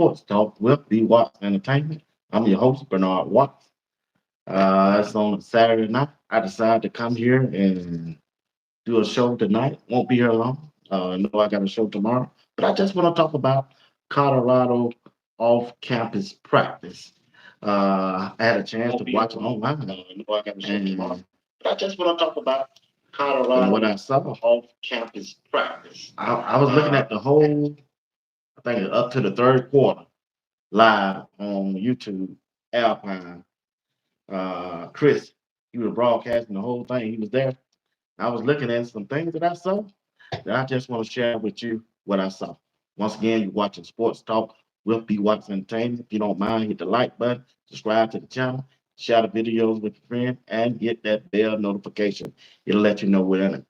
Sports Talk with Watts Entertainment. I'm your host, Bernard Watts. It's on a Saturday night. I decided to come here and do a show tonight. Won't be here long. I know I got a show tomorrow, but I just want to talk about Colorado off-campus practice. I had a chance to watch it online. I know I got a show tomorrow, but I just want to talk about Colorado and what I saw off-campus practice. I was looking at the whole, I think up to the third quarter live on YouTube, Alpine. Chris, he was broadcasting the whole thing. He was there. I was looking at some things that I saw that I just want to share with you what I saw. Once again, you're watching Sports Talk with BWatts Entertainment. If you don't mind, hit the like button, subscribe to the channel, share the videos with your friends, and get that bell notification. It'll let you know whenever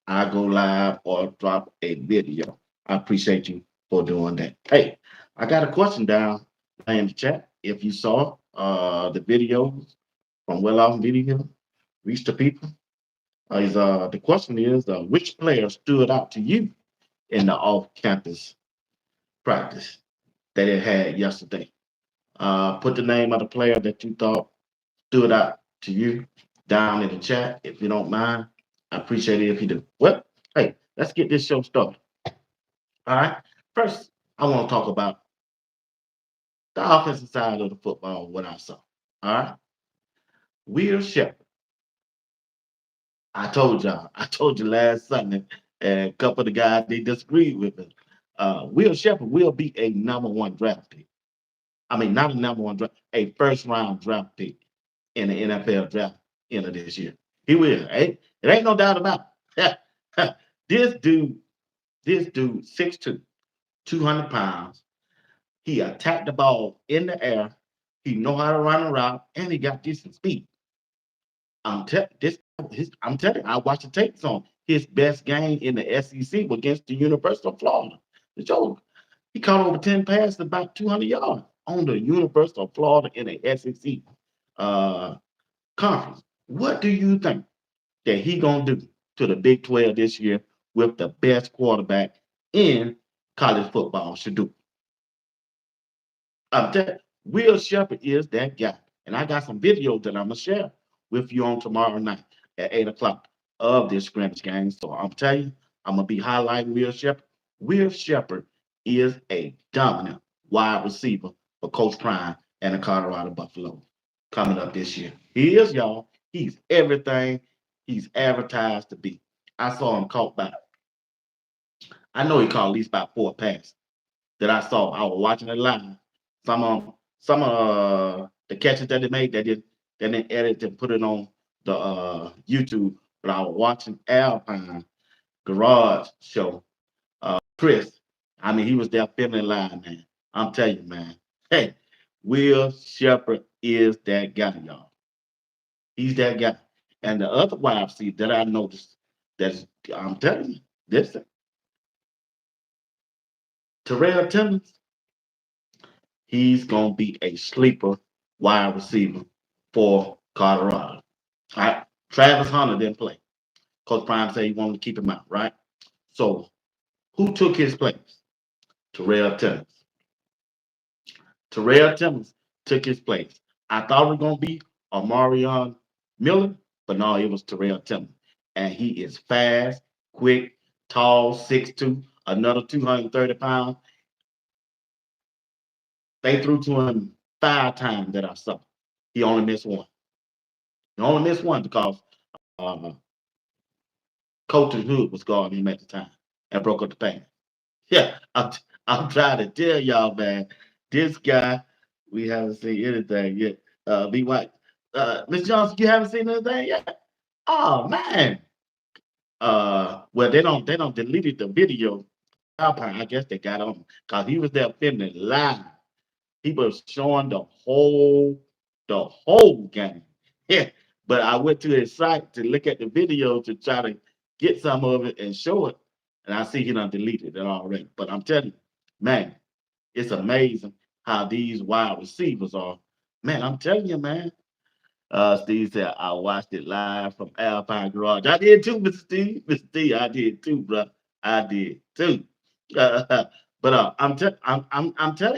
I go live or drop a video. I appreciate you for doing that. Hey, I got a question down in the chat. If you saw the videos from Well Off Video, Reach the People, the question is, which player stood out to you in the off-campus practice that it had yesterday? Put the name of the player that you thought stood out to you down in the chat, if you don't mind. I appreciate it if you do. Well, hey, let's get this show started. All right. First, I want to talk about the offensive side of the football, what I saw. All right. Will Shepard. I told you last Sunday, and a couple of the guys they disagreed with me. Will Shepard will be a number one draft pick. I mean, not a number one draft, a first round draft pick in the NFL draft end of this year. He will. It ain't no doubt about it. this dude, this dude, 6'2", 200 pounds. He attacked the ball in the air. He know how to run a route, and he got decent speed. I'm telling you, I watched the tapes on his best game in the SEC was against the University of Florida. The joke, he caught over 10 passes, about 200 yards on the University of Florida in the SEC uh, conference. What do you think that he gonna do to the Big 12 this year with the best quarterback in college football should do? I'm telling you, Will Shepard is that guy. And I got some videos that I'm gonna share with you on tomorrow night at 8 o'clock of this scrimmage game. So I'm telling you, I'm gonna be highlighting Will Shepard. Will Shepard is a dominant wide receiver for Coach Prime and the Colorado Buffaloes coming up this year. He is, y'all. He's everything he's advertised to be. I saw him caught by, I know he caught at least about 4 passes that I saw. I was watching it live. Some the catches that they made, they didn't edit and put it on the YouTube. But I was watching Alpine Garage Show. Chris, I mean, he was there filming live, man. I'm telling you, man. Hey, Will Shepard is that guy, y'all. He's that guy. And the other wide receiver that I noticed, that's I'm telling you, this Terrell Timmons, he's gonna be a sleeper wide receiver for Colorado. All right. Travis Hunter didn't play. Coach Prime said he wanted to keep him out, right? So who took his place? Terrell Timmons. Terrell Timmons took his place. I thought it was gonna be Amarion Miller, but no, it was Terrell Timmons. And he is fast, quick, tall, 6'2", another 230 pounds. They threw to him 5 times that I saw. He only missed one. He only missed one because uh, Colton Hood was guarding him at the time and broke up the pass. Yeah, I'm trying to tell y'all, man. This guy, we haven't seen anything yet. Be white. Miss Johnson, you haven't seen anything yet? Oh man. Well, they don't deleted the video. Alpine, I guess they got on because he was there filming live. He was showing the whole game. Yeah. But I went to his site to look at the video to try to get some of it and show it. And I see he done deleted it already. But I'm telling you, man, it's amazing how these wide receivers are. Man, I'm telling you, man. Steve said, I watched it live from Alpine Garage. I did too, Mr. Steve. Mr. Steve, I did too, bro. I did too. but But I'm telling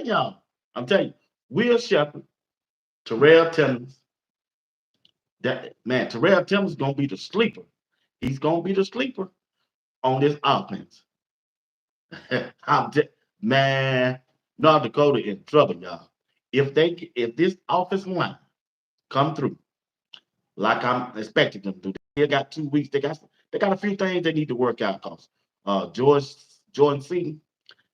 y'all, I'm telling you, Will Shepherd, Terrell Timmons, that man, Terrell Timmons gonna be the sleeper. He's gonna be the sleeper on this offense. I'm t- man, North Dakota in trouble, y'all. If this offensive line come through like I'm expecting them to, they got 2 weeks. They got a few things they need to work out. Cause George Jordan Seaton,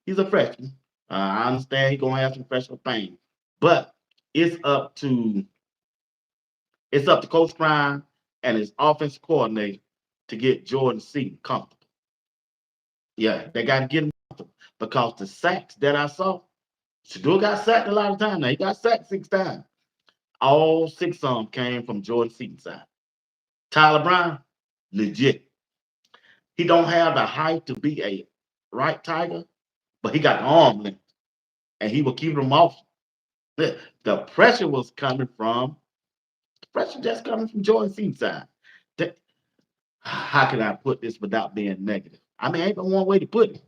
he's a freshman. I understand he's gonna have some freshman pain, but it's up to it's up to Coach Prime and his offensive coordinator to get Jordan Seaton comfortable. Yeah, they got to get him comfortable because the sacks that I saw, Shador got sacked a lot of times. Now he got sacked 6 times. All 6 of them came from Jordan Seaton's side. Tyler Brown, legit. He don't have the height to be a right tiger, but he got the arm length, and he will keep them off. The pressure was coming from the pressure just coming from Jordan Seaton's side. That- how can I put this without being negative? I mean, ain't but one way to put it.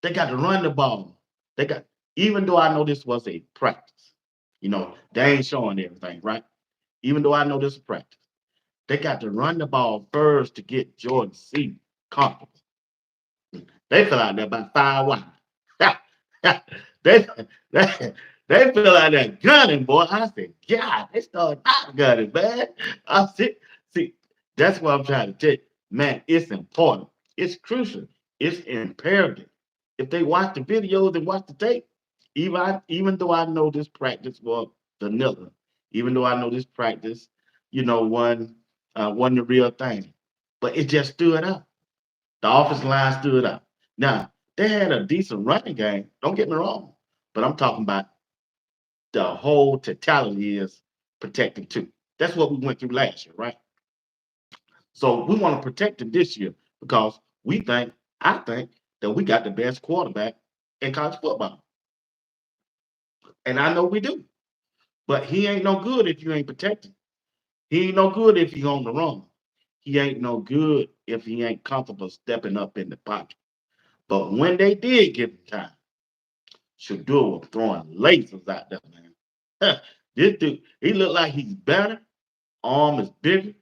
They got to run the ball. They got, even though I know this was a practice, they ain't showing everything, right? Even though I know this is practice, they got to run the ball first to get Jordan C comfortable. They feel like they're about 5 wide. they, they they feel like they're gunning, boy. I said, God, they started out gunning, man. See, that's what I'm trying to tell you. Man, it's important. It's crucial. It's imperative. If they watch the videos and watch the tape, even though I know this practice was vanilla, even though I know this practice, wasn't the real thing, but it just stood out. The offensive line stood out. Now, they had a decent running game. Don't get me wrong, but I'm talking about the whole totality is protecting too. That's what we went through last year, right? So we want to protect him this year because I think that we got the best quarterback in college football. And I know we do. But he ain't no good if you ain't protecting. He ain't no good if he's on the run. He ain't no good if he ain't comfortable stepping up in the pocket. But when they did give him time, Shador was throwing lasers out there, man. This dude, he looked like he's better. Arm is bigger.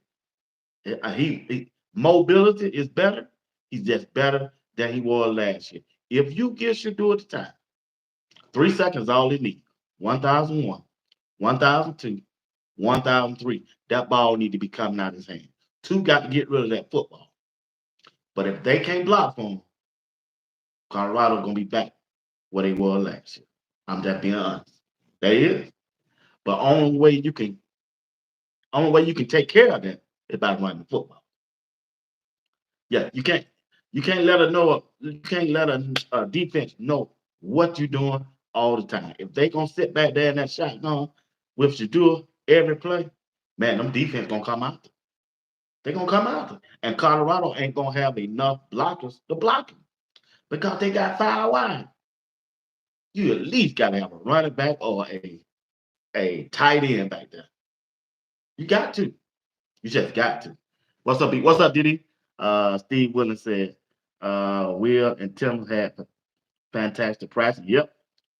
Mobility is better. He's just better than he was last year. If you give Shador the time, 3 seconds all he needs. 1,001, 1,002, 1,003. That ball need to be coming out of his hand. Two got to get rid of that football. But if they can't block for him, Colorado gonna be back where they were last year. I'm just being honest. They is. But only way you can take care of that is by running the football. Yeah, you can't let her know you can't let a defense know what you're doing all the time. If they gonna sit back there in that shotgun with Shadur every play, man, them defense gonna come out. They gonna come out. And Colorado ain't gonna have enough blockers to block him because they got 5 wide. You at least gotta have a running back or a tight end back there. You got to. You just got to. What's up, B? What's up, Diddy? Steve Willis said, Will and Tim had fantastic practice. Yep.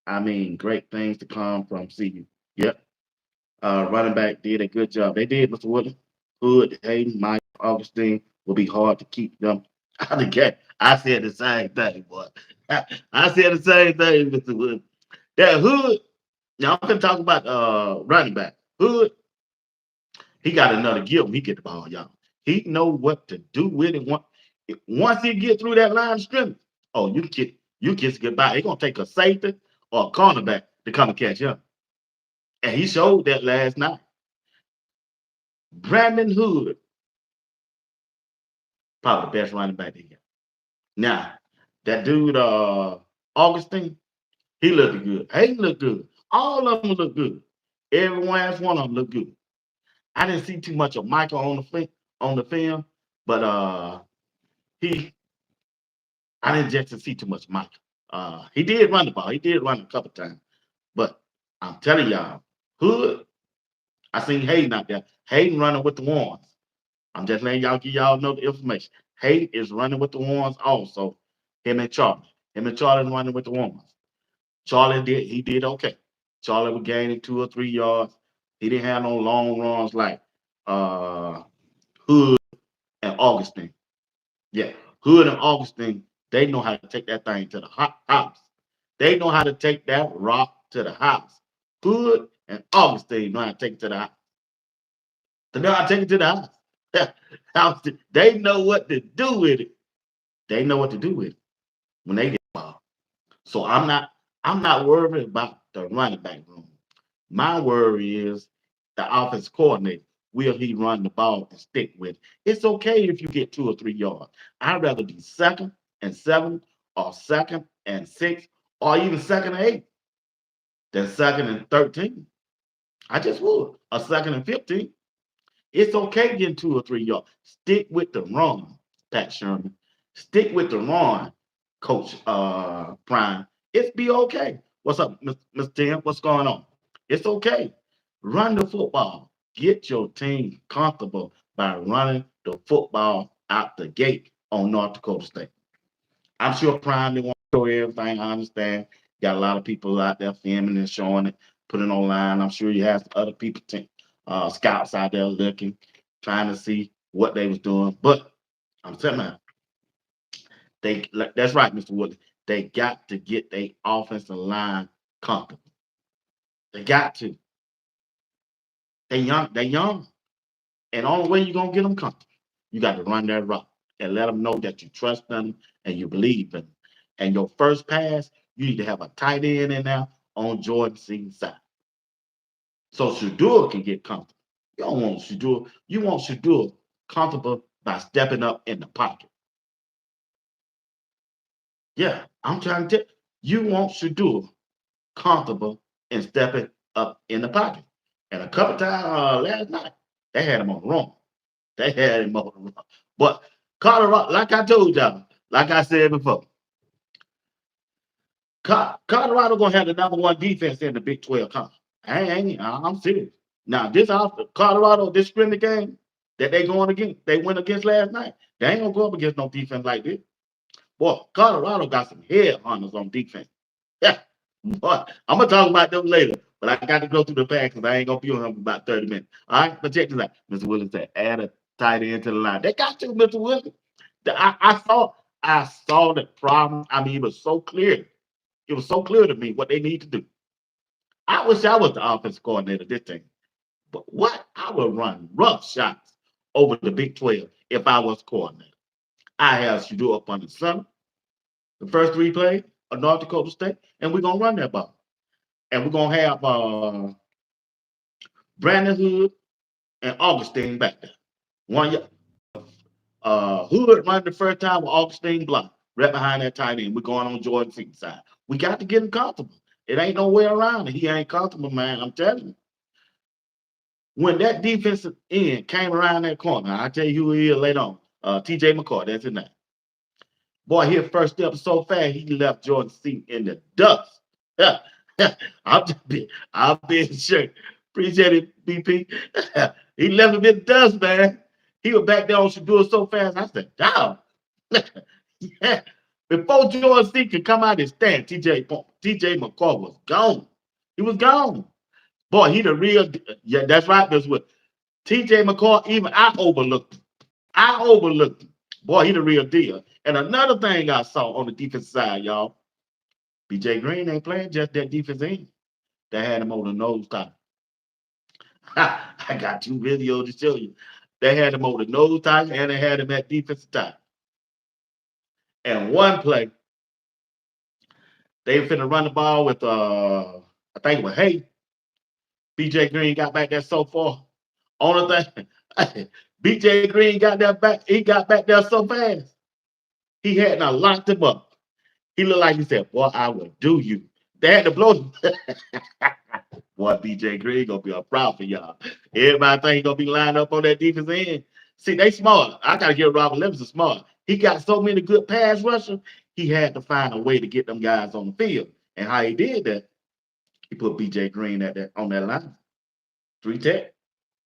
I mean, great things to come from CU. Yep. Running back did a good job. They did, Mr. Willis. Hood, Hayden, Mike, Augustine will be hard to keep them out of the game. I said the same thing, boy. I said the same thing, Mr. Willis. That Hood, now I'm gonna talk about running back. Hood, he got another gift when he get the ball, y'all. He know what to do with it. Once he get through that line of scrimmage, oh, you kiss goodbye. He gonna take a safety or a cornerback to come and catch him. And he showed that last night. Brandon Hood, probably the best running back they got. Now, that dude, Augustine, he looked good. He looked good. All of them look good. Every last one of them look good. I didn't see too much of Michael on the film, but he I didn't just see too much Michael. He did run the ball. He did run a couple times. But I'm telling y'all, Hood, I seen Hayden out there. Hayden running with the ones. I'm just letting y'all give y'all know the information. Hayden is running with the ones also. Him and Charlie. Him and Charlie running with the ones. He did okay. Charlie was gaining 2 or 3 yards. He didn't have no long runs like uh Hood and Augustine. Yeah, Hood and Augustine, they know how to take that thing to the house. They know how to take that rock to the house. Hood and Augustine know how to take it to the house. They know how to take it to the house. They know what to do with it. They know what to do with it when they get involved. So I'm not worried about the running back room. My worry is the offense coordinator. Will he run the ball and stick with it? It's okay if you get 2 or 3 yards. I'd rather be 2nd and 7 or 2nd and 6 or even 2nd and 8 than 2nd and 13. I just would. Or 2nd and 15. It's okay getting 2 or 3 yards. Stick with the run, Pat Sherman. Stick with the run, Coach Prime. It's be okay. What's up, Mr. Tim? What's going on? It's okay. Run the football. Get your team comfortable by running the football out the gate on North Dakota State. I'm sure Prime they want to show everything. I understand. Got a lot of people out there filming and showing it, putting it online. I'm sure you have other people, scouts out there looking, trying to see what they was doing. But I'm telling you, that's right, Mr. Woodley. They got to get their offensive line comfortable. They got to. They young. They young. And the only way you're gonna get them comfortable, you got to run that route and let them know that you trust them and you believe in them. And your first pass, you need to have a tight end in there on Jordan Seaton's side. So Shadua can get comfortable. You don't want Shadua. You want Shadua comfortable by stepping up in the pocket. Yeah, I'm trying to tell you, want Shadua comfortable and stepping up in the pocket. And a couple times last night, they had him on the run. They had him on the run. But Colorado, like I told y'all, like I said before, Colorado gonna have the number 1 defense in the Big 12 conference. I'm serious. Now this Colorado, this scrimmage game that they going against, they went against last night. They ain't gonna go up against no defense like this. Boy, Colorado got some headhunters on defense. Yeah, boy, I'm gonna talk about them later, but I got to go through the pack because I ain't gonna be on them for about 30 minutes. All right, but check this out. Mr. Williams said, add a tight end to the line. They got you, Mr. Williams. I saw the problem. I mean, it was so clear. It was so clear to me what they need to do. I wish I was the offensive coordinator of this thing. But what? I would run rough shots over the Big 12 if I was coordinator. I have you do up on the center, the first 3 plays of North Dakota State, and we're gonna run that ball. And we're gonna have Brandon Hood and Augustine back there. One Hood run the first time with Augustine block right behind that tight end. We're going on Jordan Seaton's side. We got to get him comfortable. It ain't no way around it. He ain't comfortable, man. I'm telling you. When that defensive end came around that corner, I'll tell you who he is later on. TJ McCoy, that's his name. Boy, his first step so fast, he left Jordan Seaton in the dust. I'm being sure. Appreciate it, BP. He left him in the dust, man. He was back there on Shadur so fast. I said, "Dog." Yeah. Before Jordan Seaton could come out and stand, TJ McCoy was gone. He was gone. Boy, he the real. Yeah, that's right. That's what TJ McCoy. Even I overlooked him. I overlooked him. Boy, he the real deal. And another thing I saw on the defense side, y'all, BJ Green ain't playing just that defense end. They had him on the nose tackle. I got 2 videos to show you. They had him on the nose tackle and they had him at defensive tackle. And one play, they finna run the ball with I think it was Hay. BJ Green got back there so far. Only thing, BJ Green got that back. He got back there so fast. He had not locked him up. He looked like he said, "Boy, I will do you." They had to blow him. Boy, BJ Green gonna be a proud for y'all. Everybody think he gonna be lined up on that defense end. See, they smart. I gotta give Robert Levinson smart. He got so many good pass rushers. He had to find a way to get them guys on the field. And how he did that, he put BJ Green on that line. 3 tech.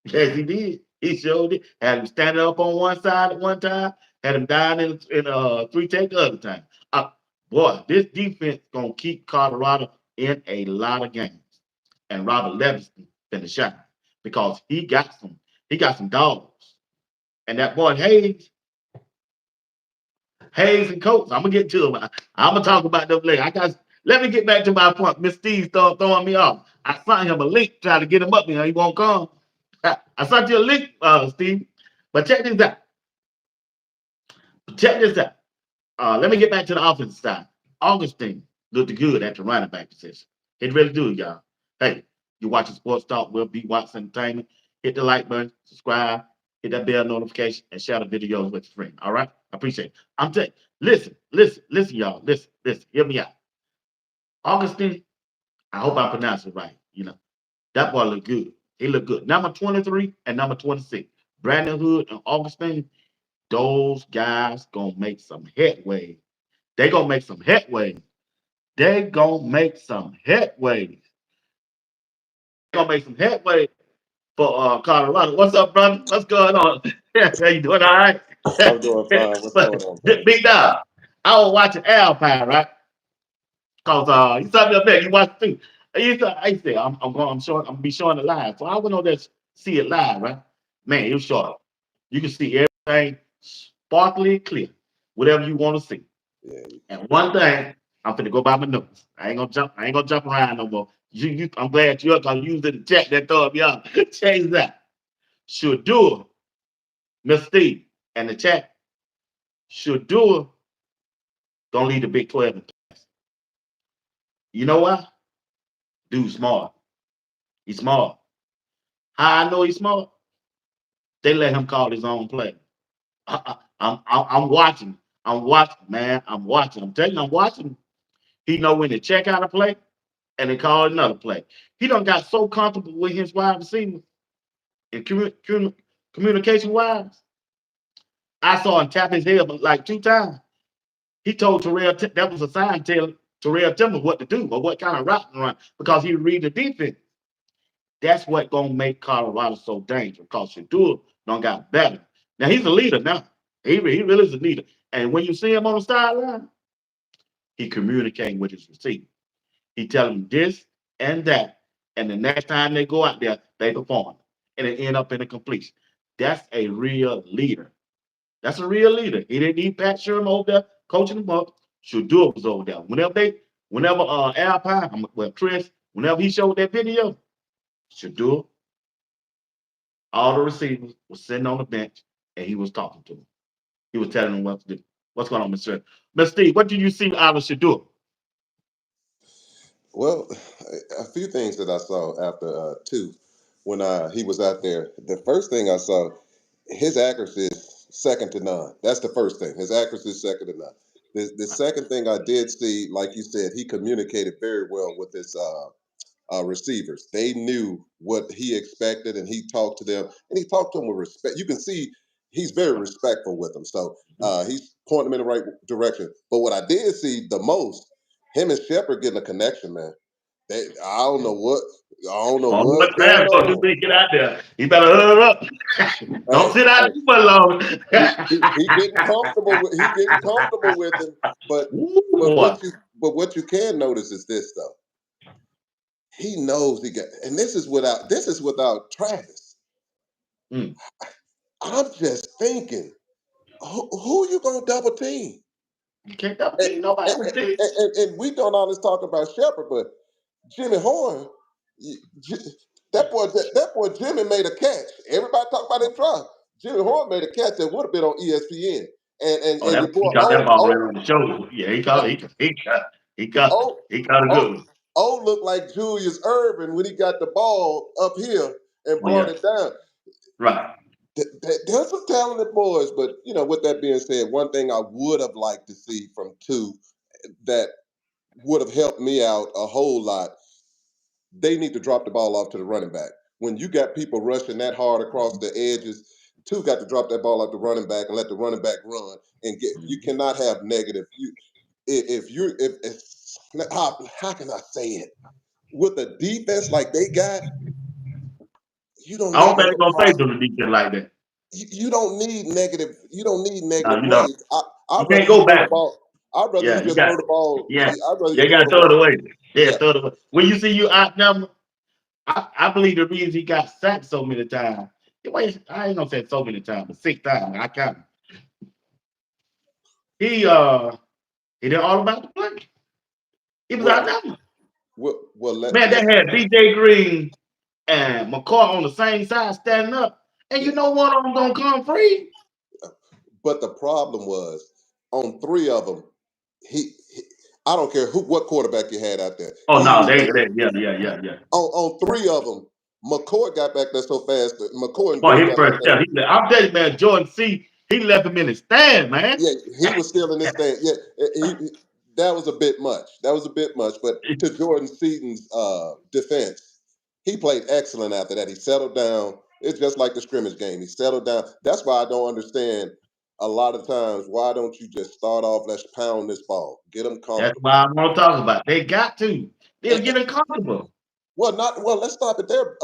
Yes, he did. He showed it. Had him standing up on one side at one time. Had him down in 3 tech the other time. Boy, this defense gonna keep Colorado in a lot of games. And Robert Levinson finna shine because he got some dogs. And that boy Hayes and Coates, I'm gonna get to them. I'm gonna talk about them later. Let me get back to my point. Miss Steve started throwing me off. I sent him a link, try to get him up here. He won't come. I sent you a link, Steve. But check this out. Check this out. Let me get back to the offensive side. Augustine looked good at the running back position. It really do, y'all. Hey, you watching Sports Talk with BWatts Entertainment. Hit the like button, subscribe, hit that bell notification, and share the videos with your friend. All right? I appreciate it. I'm telling listen, y'all. Listen, hear me out. Augustine, I hope I pronounced it right. That boy look good. He look good. Number 23 and number 26. Brandon Hood and Augustine, those guys gonna make some headway. They gonna make some headway. They gonna make some headway. Gonna make some headway for Colorado. What's up, brother? What's going on? How you doing? All right. I'm doing fine. What's But going on, brother? Big Dog, I was watching Alpine, right? Cause you saw me up there. You watched too. I said I'm gonna be showing it live. So I went on there to see it live, right? Man, it was short. You can see everything sparkly clear, whatever you want to see. Yeah, And one thing, I'm finna go by my notes. I ain't gonna jump around no more. I'm glad you're gonna use it to check that throw me off. Change that. Shadur, Miss Steve, and the chat. Shadur don't lead the Big 12. You know why? Dude, smart. He's smart. How I know he's smart? They let him call his own play. I'm watching. I'm watching, man. I'm watching. I'm telling you, I'm watching. He know when to check out a play and then call another play. He done got so comfortable with his wide receiver and communication wise. I saw him tap his head like 2 times. He told that was a sign telling Terrell Timmons what to do or what kind of route to run because he read the defense. That's what gonna make Colorado so dangerous because Shadur done got better. Now he's a leader now. He really is a leader. And when you see him on the sideline, he communicating with his receiver. He tell them this and that. And the next time they go out there, they perform. And it end up in a completion. That's a real leader. That's a real leader. He didn't need Pat Sherman over there coaching them up. Shadur was over there. Whenever Alpine, well, Chris, whenever he showed that video, Shadur, all the receivers was sitting on the bench and he was talking to them. He was telling them what to do. What's going on, Mr. Mr. Steve? What did you see out of Shadur? well, a few things that I saw after two when he was out there. The first thing I saw, his accuracy is second to none. That's the first thing. His accuracy is second to none. The second thing I did see, like you said, he communicated very well with his receivers. They knew what he expected, and he talked to them, and he talked to them with respect. You can see he's very respectful with them. So he's pointing them in the right direction. But what I did see the most, him and Shepard getting a connection, man. I don't know what Oh, what's what going time gonna do on. when he get out there? He better hurry up. Don't Hey, sit out hey, too much long. he getting comfortable with he getting comfortable with him. But Ooh, but boy. what you can notice is this though. He knows he got, and this is without Travis. Mm. I'm just thinking, who you gonna double team? You can't double And, team nobody with this. and we don't always talk about Shepard, but Jimmy Horn, that boy Jimmy made a catch. Everybody talk about it drop. Jimmy Horn made a catch that would have been on ESPN. Oh, And your he boy caught that ball right on the shoulder. Yeah, he caught uh, it. He caught O he caught a O good one. O looked like Julius Irvin when he got the ball up here and Oh brought yeah. it down. Right. There's some talented boys, but with that being said, one thing I would have liked to see from two that would have helped me out a whole lot. They need to drop the ball off to the running back. When you got people rushing that hard across the edges, two got to drop that ball off the running back and let the running back run and get. You Mhm. cannot have negative. If you if how can I say it with a defense like they got, you don't I don't need think no they're gonna face them the defense like that. you don't need negative. You don't need No, negative you don't. plays. You I'd rather can't you go throw the back. ball. I'd rather Yeah, you you just got throw the ball. yeah, I'd rather you you throw gotta the throw it ball. away. Yeah, Yeah. throw it away. When you see you outnumbered, I believe the reason he got sacked so many times. Wait, I ain't gonna say so many times, but 6 times. I count. He he didn't all about the play. He was Well, outnumbered. well, Man, they had BJ Green and McCoy on the same side standing up. And yeah. you know one of them gonna come free. But the problem was on three of them. He I don't care what quarterback you had out there. Oh He no, used to, yeah. on three of them. McCoy got back there so fast. That McCoy and Boy, Green his got back first there. step. I'm telling you, man, Jordan C. He left him in his stand, man. Yeah, he was still in this stand. Yeah, that was a bit much. That was a bit much. But to Jordan Seaton's defense, he played excellent after that. He settled down. It's just like the scrimmage game. He settled down. That's why I don't understand a lot of times why don't you just start off, let's pound this ball, get them That's comfortable. why I want to talk about. They got to. They'll And, get uncomfortable. well, not well. Let's stop it there.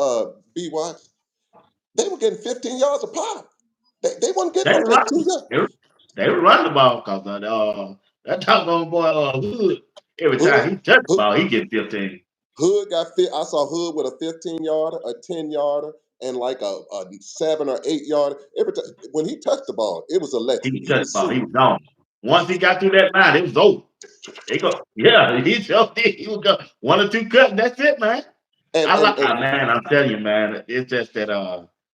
B Watts. They were getting 15 yards a pop. They weren't getting They no just run. 2 yards. They run the ball because that doggone boy Hood. Every time Hood, he touch the Hood, ball, he get 15. Hood got fit. I saw Hood with a 15 yarder, a 10 yarder, and like a 7 or 8 yarder. Every time when he touched the ball, it was electric. He He touched the was ball. He shooting. was gone. Once he got through that line, it was over. They go. Yeah, he just did. He would go 1 or 2 cuts. And that's it, man. And and and Man. I'm telling you, man. It's just that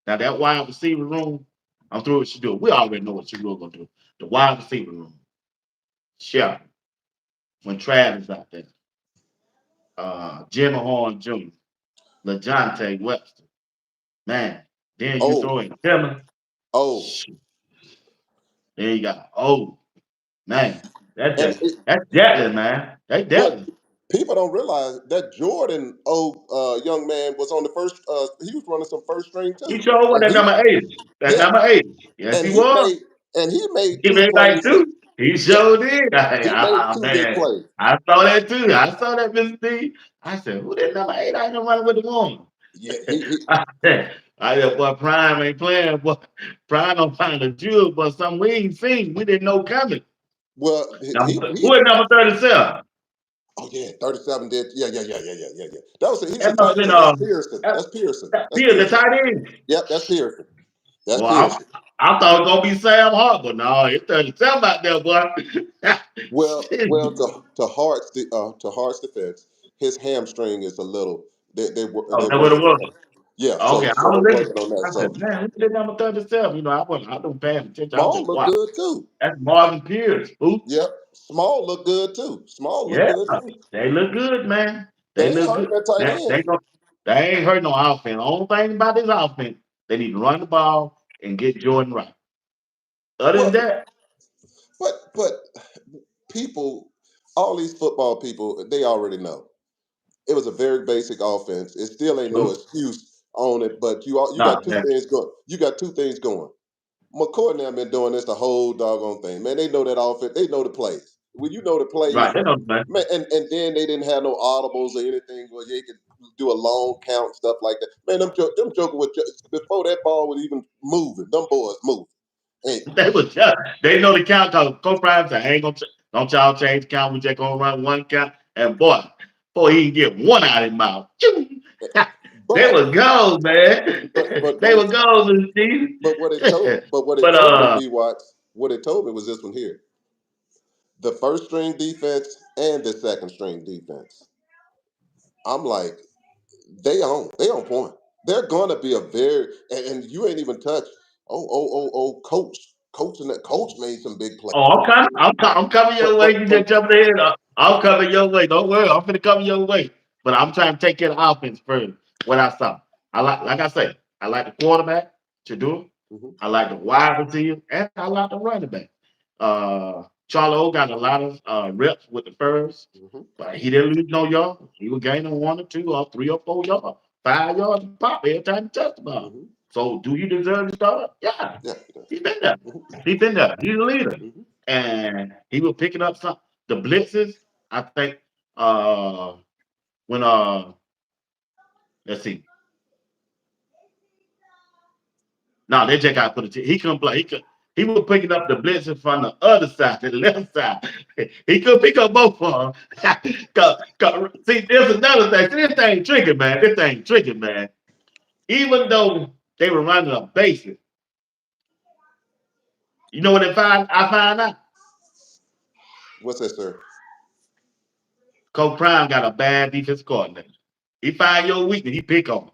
now that wide receiver room. I'm through what she do. We already know what she will gonna do. The wide receiver room. Sure. When Travis out there, Jimmy Horn Jr., LaJohntay Webster, man. Then you oh throw in Tillman. oh, Then you got man. That's and just that's deadly, man. That's but deadly. people don't realize that Jordan, young man, was on the first. He was running some first string He too, showed what and that he number 80. That yeah, number 80. Yes, and he was. he made He two made like plays. 2. He Yeah, showed did. he made two big Man. plays. I saw that too. I saw that, Mr. D. I said, who that number 8? I ain't no running with the woman. Yeah, I said, boy, Prime ain't playing, boy. Prime don't find a jewel, but some we ain't seen. We didn't know coming. well, Who is number 37? oh yeah, 37 did. Yeah. That was he's a That must have tight been end. That's Pearson. that, That's Pearson. that That's Pierce, the Pearson. tight end. Yep, that's Pearson. That's Well, Pearson. I thought it was gonna be Sam Hart, but no, it's 37 out there, boy. Well, Shit. to Hart's defense, his hamstring is a little. Oh, They're that what it working was. on it. Yeah, Okay, I so was they're looking. working on that. I said, So man, who did number 37? I don't pay attention. I was Small just look wow. good too. That's Marvin Pierce. Who? Yep, Small look good too. Small look Yeah, good too. they look good, man. They They ain't look hurt good. that tight end. They ain't hurt no offense. The only thing about this offense, they need to run the ball and get Jordan right. Other than Well, that, but people, all these football people, they already know. It was a very basic offense. It still ain't no true. excuse on it, but you No, got two things going. You got two things going. McCoy and them been doing this the whole doggone thing. Man, they know that offense. They know the plays. When you know the right. plays, They know, man. man, and then they didn't have no audibles or anything where they could do a long count stuff like that. Man, them joker was before that ball was even moving. Them boys moving. And They was just, they know the count because Coach Prime said, I ain't gonna, don't y'all change the count. We just gonna run one count. And boy, he can get one out of his mouth. Choo. They but were gold, man. but They what were it gold, Steve. but what it But told me, B Watts, what it told me was this one here. The first string defense and the second string defense. I'm like, they on point. They're gonna be a very and you ain't even touched. Coach. Coach made some big plays. oh, I'm coming your way. You But just jumping ahead. I'm coming your way. Don't worry. I'm finna come your way. But I'm trying to take care of the offense first. What I saw. Like I said, I like the quarterback to do it. mhm, I like the wide receiver, and I like the running back. Charlie O got a lot of reps with the first, mhm, but he didn't lose no yards. He was gaining 1 or 2 or 3 or 4 yards, 5 yards pop every time he touched the ball. mhm. So do he deserve to start? Yeah, Yeah, he does. he's been there. Mhm, He's been there. He's a leader, mhm. and he was picking up some the blitzes. I think uh, when let's see, no, they just got to put it. He couldn't play. He was picking up the blitzes from the other side, the left side. He could pick up both of them. See, there's another thing. See, this thing tricky, man. This thing tricky, man. Even though they were running a basic, you know what I find out? What's that, sir? Coach Prime got a bad defense coordinator. He find your weakness, he pick on.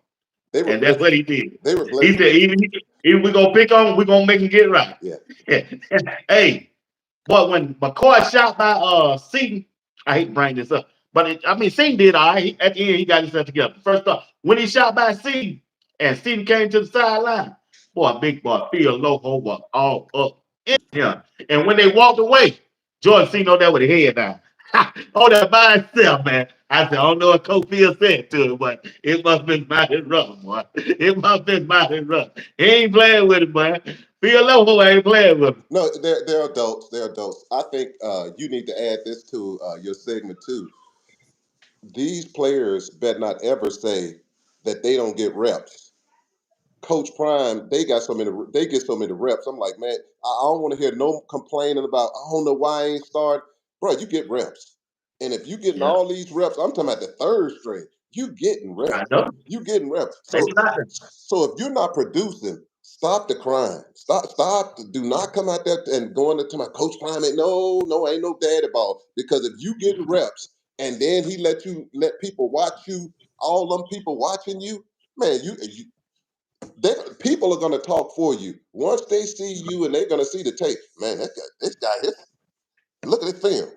They were And that's blitz. what he did. They were He blitz. said, even we gonna pick on him, we're gonna make him get right. Yeah. Hey, but when McCoy shot by Seaton, I hate to bring this up, but I mean Seaton did all right. At the end, he got himself together. First off, when he shot by Seaton and Seaton came to the sideline, boy, big boy, Phil Loho was all up in him. And when they walked away, George Seaton there with his head down. On that by himself, man. I said, I don't know what Coach Phil said to him, but it must have been mighty rough, boy. It must have been mighty rough. He ain't playing with it, man. Phil Loho ain't playing with him. No, they're adults. They're adults. I think you need to add this to your segment too. These players better not ever say that they don't get reps. Coach Prime, they got so many. They get so many reps. I'm like, man, I don't want to hear no complaining about. I don't know why I ain't start, bro. You get reps, and if you getting Yeah, all these reps, I'm talking about the third string. You getting I reps. know. You getting reps. They So, got it. so if you're not producing, stop the crime. Stop. Do not come out there and going to my Coach Prime. Ain't no, ain't no daddy ball. Because if you getting reps, and then he let people watch you, all them people watching you, man, you people are going to talk for you once they see you and they're going to see the tape. Man, this guy, look at his film.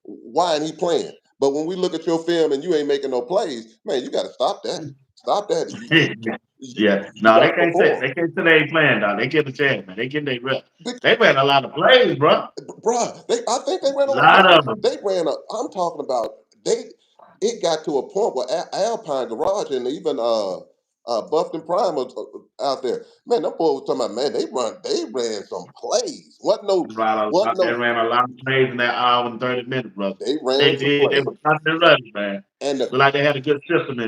Why ain't he playing? But when we look at your film and you ain't making no plays, man, you got to stop that. Stop that. Yeah. You No, got they to can't say perform. they can't say they ain't playing, dog. They get the chance, man. They get their rep. They ran a lot of plays, bro. A Bruh, I think they ran a lot. lot of them. They ran a. I'm talking about they. It got to a point where Alpine Garage and even Buffton Prime was out there. Man, them boys was talking about, man, they ran some plays. What They no. ran a lot of plays in that hour and 30 minutes, bro. They They ran some did. They plays, were constantly running, man. and Look like they had a good system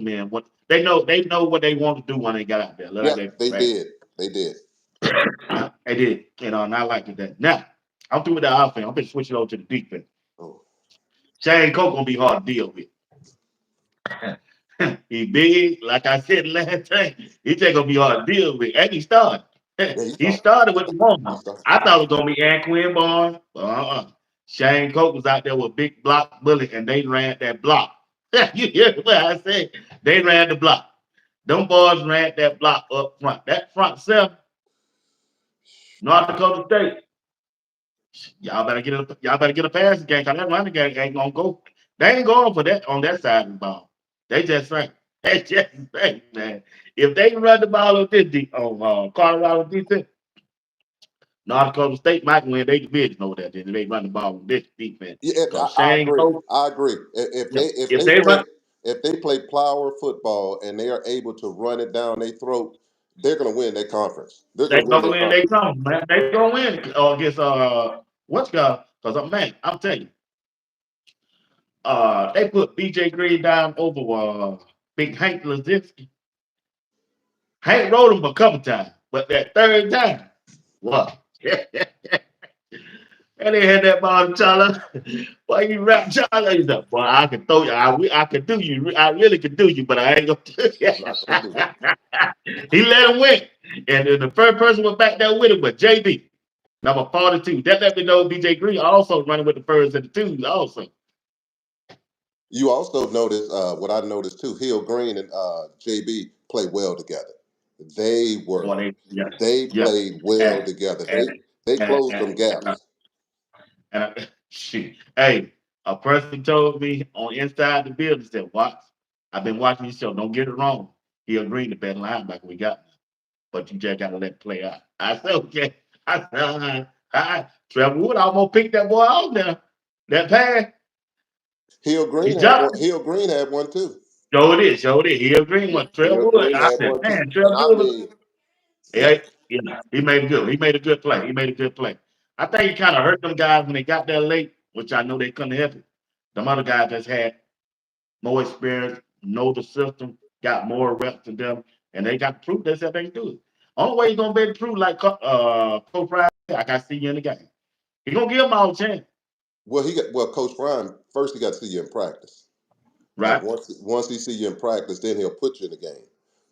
in. What they know what they want to do when they got out there. Look like yeah, they they prepared. did. They did. They did. And I like that. Now, I'm through with the offense. I'm gonna switch it over to the defense. Oh, Shane Coke gonna be hard to deal with. He big, like I said last time. He just gonna be hard to deal with. And he started. yeah, he He started. started with the He warm. started. I thought it was gonna be Anquin Barnes, but Shane Coke was out there with big block bullet, and they ran that block. You hear what I said? They ran the block. Them boys ran that block up front. That front seven, North Dakota State. Y'all better get a passing game, cause that running game ain't gonna go. They ain't going for that on that side of the ball. They just saying. They just saying, man. If they run the ball on Colorado defense, North Dakota State might win their division over there. Then they run the ball on this defense. Yeah, Cause I Shane agree. Coach, I agree. If yeah, they if if they they play run, if they play plower football and they are able to run it down their throat, they're going to win their conference. They're they going to win gonna their win. They conference. come, man. They gonna win against what's called. Cause man, I'm telling you, they put BJ Green down over Big Hank Lazinski. Hank rode him a couple times, but that third time, what? And they had that ball to Chala. Boy, you rap Chala. He said, boy, I can throw you. I can do you. I really can do you, but I ain't gonna do you. I'm not going to do it. He let him win. And then the first person was back there with him was JD, number 42. That let me know BJ Green also running with the first and the twos also. You also notice what I noticed too. Hill Green and JB play well together. They were Boy, yeah, they yeah. played well And, together. and, They and, closed them and, and, gaps. shit. Hey, a person told me on inside the building said, "Watch, I've been watching your show. Don't get it wrong. He agreed the best linebacker we got, but you just gotta let it play out." I said, "Okay." I said, Trevor Wood almost picked that boy out there. That pass, he jumped. Hill Green had one too. Showed it. He agreed with Trevor Hill Wood. Green I had said, one too. "Man, And Trevor I Wood." mean, yeah, Yeah, yeah, he made it good. He made a good play. He made a good play. I think he kind of hurt them guys when they got there late, which I know they couldn't help it. Them other guys just had more experience, know the system, got more reps than them, and they got proof they said they can do it. Only way he's gonna be able to prove like Coach Prime, I got to see you in the game. He gonna give him all a chance, Well, Coach Prime first he got to see you in practice. And right? once he see you in practice, then he'll put you in the game.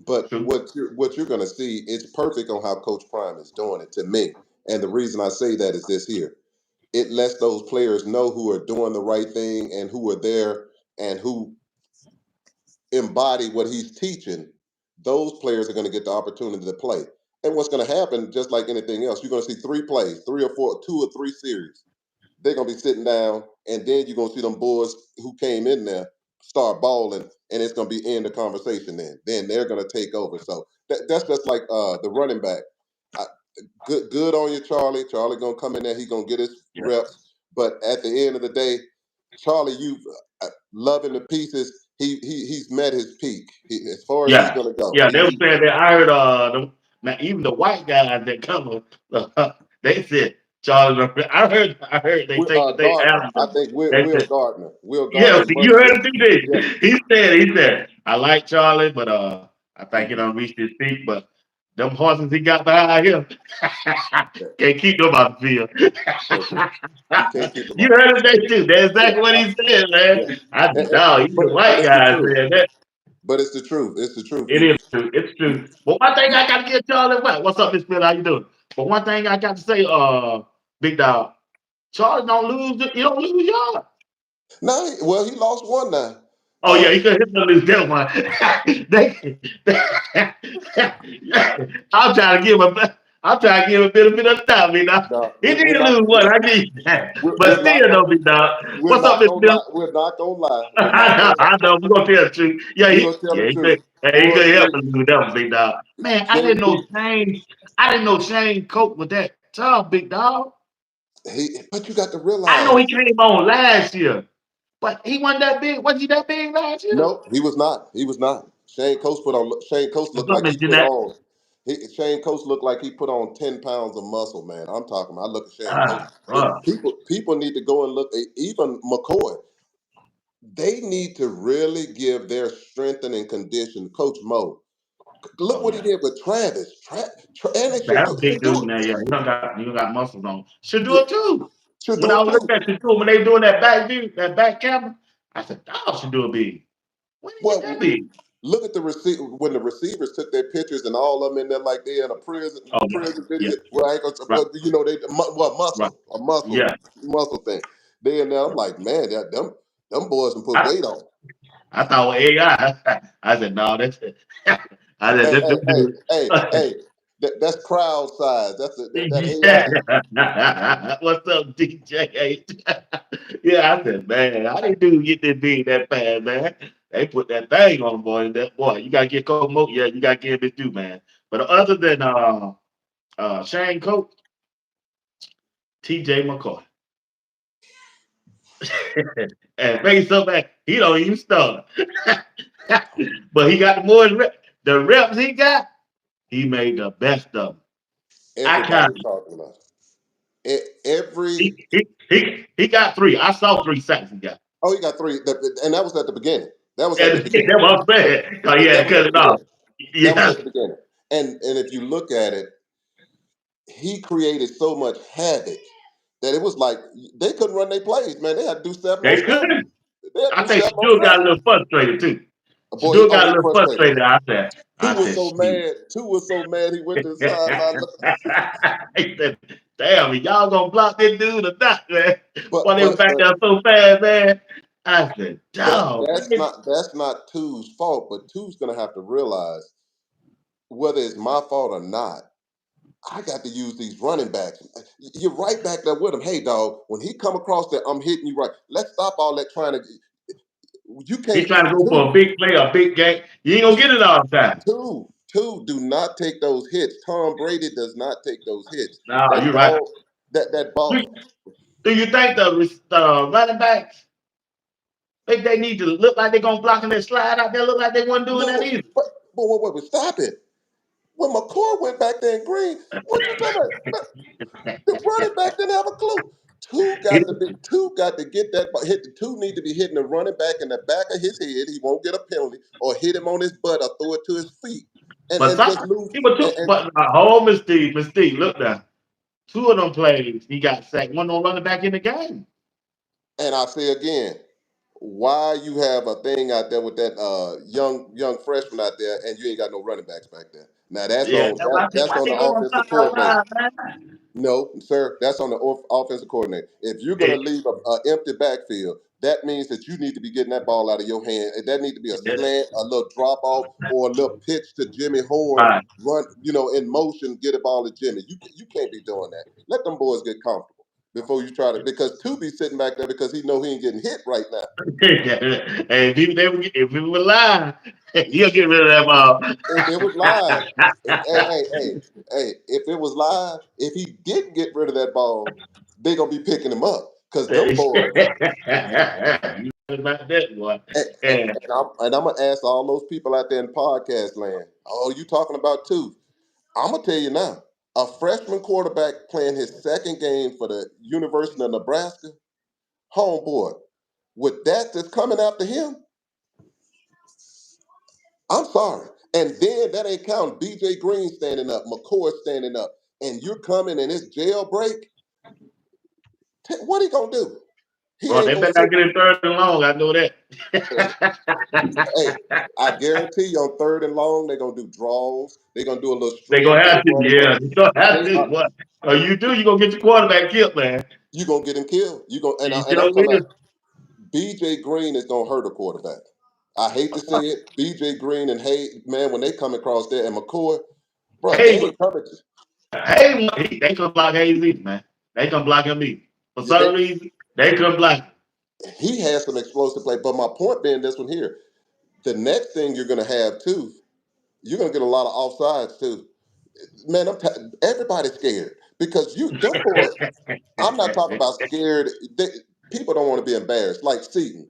But True. what you're going to see, it's perfect on how Coach Prime is doing it to me. And the reason I say that is this here: it lets those players know who are doing the right thing and who are there and who embody what he's teaching. Those players are going to get the opportunity to play. And what's going to happen, just like anything else, you're going to see three plays, three or four, two or three series. They're gonna be sitting down, and then you're gonna see them boys who came in there start balling, and it's gonna be end the conversation. Then they're gonna take over. So that's just like the running back. I, good on you, Charlie. Charlie gonna come in there. He gonna get his Yeah. reps. But at the end of the day, Charlie, you love him to pieces. He's met his peak. As far as he's Yeah, gonna go. yeah. They were saying that I heard now even the white guys that come, they said Charles. I heard they Gardner. asked I them. think They Will said, Gardner. Will yeah, Gardner you runs heard with. him do this. Yeah. He said I like Charlie, but I think he don't reach his peak. But them horses he got behind him can't keep them out the field. You can't keep them You up. heard him that too. That's Yeah, exactly what he said, man. yeah. I no, even the But white it's the guy truth. said that. But it's the truth. It's the truth. It is true. It's You, true. But one thing I gotta get Charlie what? What's up, Miss Bill? How you doing? But one thing I got to say, Big Dog, Charlie don't lose it. You don't lose yards. no, well, he lost one now. Oh yeah, Uh, he could hit the lose that one. I'm trying to give him a I'm trying to give him a bit of the doubt, Big Dog. no, He did lose one, I give you that. But we're not still gonna though, Big Dog. we're What's up, not Miss gonna Bill? lie. We're not gonna lie. We're not I know, gonna lie. I know. We're gonna tell the truth. Yeah, We're gonna tell the he truth. could. Hey, he Boy, could help us do that, one, big dog. Man, JT, I didn't know Shane cope with that tough, big dog. but you got to I know he realize, came on last year, but he wasn't that big. Was he that big last year? no, he was not. He was not. Shane Coast What's looked up, like Miss he put Jeanette? on. Shane Coast looked like he put on 10 pounds of muscle, man. I'm talking. I look at Shane Coast. Ah, bro. People need to go and look. Even McCoy. They need to really give their strengthening condition, Coach Mo. Look Oh what he yeah. did with Travis. And they That's a should big do dude it. now. Yeah, you don't got muscles on. Should do Yeah, it too. should When do I it was looking too. at Shadur, when they were doing that back view, that back camera, I said, "Dog should do it big. When did he get that Well, big?" look at the receiver when the receivers took their pictures and all of them in there like they in a Oh yeah, prison yeah, video. Well, I ain't gonna, right, but you know they right, a yeah. muscle thing. They in there. I'm like, man, them boys can put I, weight on. I thought with AI. I said, no, that's it. I said, Hey, this hey, hey, dude. hey, hey. That's crowd size. That AI. Yeah. What's up, DJ? Yeah, I said, man, how they do get this big that fast, man? They put that thing on boy. That boy, you gotta get Coach Mo. Yeah, you gotta give it due, man. But other than Shane Coates, TJ McCoy. And face up, man, he don't even start. But he got the reps he got, he made the best of them. I kind Everybody's talking about every. he got three. I saw 3 sacks he got. Oh, he got three, and that was at the beginning. That was at the And beginning. that's what I'm saying. Oh, yeah, That to was cut at the it off. beginning. That was Yeah. at the beginning. And if you look at it, he created so much havoc that it was like they couldn't run their plays, man. They had to do 7 on 7. They couldn't. They had to I do think 7 Shadur got a on 7. little frustrated too. Boy, Shadur got a he little frustrated. frustrated. Two I was said, so shit. mad. Two was so mad he went to the sideline. He said, damn, y'all gonna block this dude or not, man? While But they was but back but there so fast, man. I said, that dog, that's not Two's fault. But Two's gonna have to realize whether it's my fault or not. I got to use these running backs. You're right back there with him. Hey, dog, when he come across there, I'm hitting you right. Let's stop all that trying to. You he can't. trying to go for a Two, big play, a big game. You ain't gonna two, get it all the time. two. Do not take those hits. Tom Brady does not take those hits. No, That you're right. ball. That Do, ball. do you think the running backs think they need to look like they're gonna block and they slide out there, look like they wasn't doing that No, either? but stop it. When McCoy went back there in green, what you talking about? The running back didn't have a clue. Two got to get that hit. The two need to be hitting the running back in the back of his head. He won't get a penalty, or hit him on his butt or throw it to his feet. But and just some lose. people And, took, and but whole Mystique, look now. Two of them plays, he got sacked. One on running back in the game. and I say again, why you have a thing out there with that young freshman out there, and you ain't got no running backs back there? Now Yeah, that's why I said, that's why on the they go on offensive coordinator. sideline, man? No, sir, that's on the offensive coordinator. If you're going Yeah, to leave a empty backfield, that means that you need to be getting that ball out of your hand. And that need to be a yeah, slant, a little drop off, or a little pitch to Jimmy Horn. right. Run, in motion, get a ball to Jimmy. You can't be doing that. Let them boys get comfortable before you try to. Because two be sitting back there because he know he ain't getting hit right now. Hey, if it was live, he'll get rid of that ball. If it was live, if it was live, if he didn't get rid of that ball, they gonna be picking him up because them boys. You right about that boy. And, and, Yeah. and I'm gonna ask all those people out there in podcast land. Oh, you talking about two? I'm gonna tell you now. A freshman quarterback playing his second game for the University of Nebraska, homeboy, with that's coming after him, I'm sorry. And then that ain't counting BJ Green standing up, McCoy standing up, and you're coming and it's jailbreak. What he gonna do? He Bro, ain't they gonna better sit. not get in third and long. I know that. Hey, I guarantee you on third and long, they're gonna do draws. They're gonna do a little They screen gonna play have to, run. yeah. They gonna have They to. are What? Or you do, you gonna get your quarterback killed, man. you gonna get him killed. You gonna You and I'm sure talking will. about BJ Green is gonna hurt a quarterback. I hate to say it, BJ Green and Hay, man, when they come across there and McCoy, bro, they Hey, ain't coming. hey, they can block Hayes either, man. They can block him either. For Yeah, some reason, they can block him. he has some explosive play. But my point being this one here, the next thing you're gonna have too, you're gonna get a lot of offsides too. Man, everybody's scared because them boys. I'm not talking about scared. People don't want to be embarrassed. Like Seaton,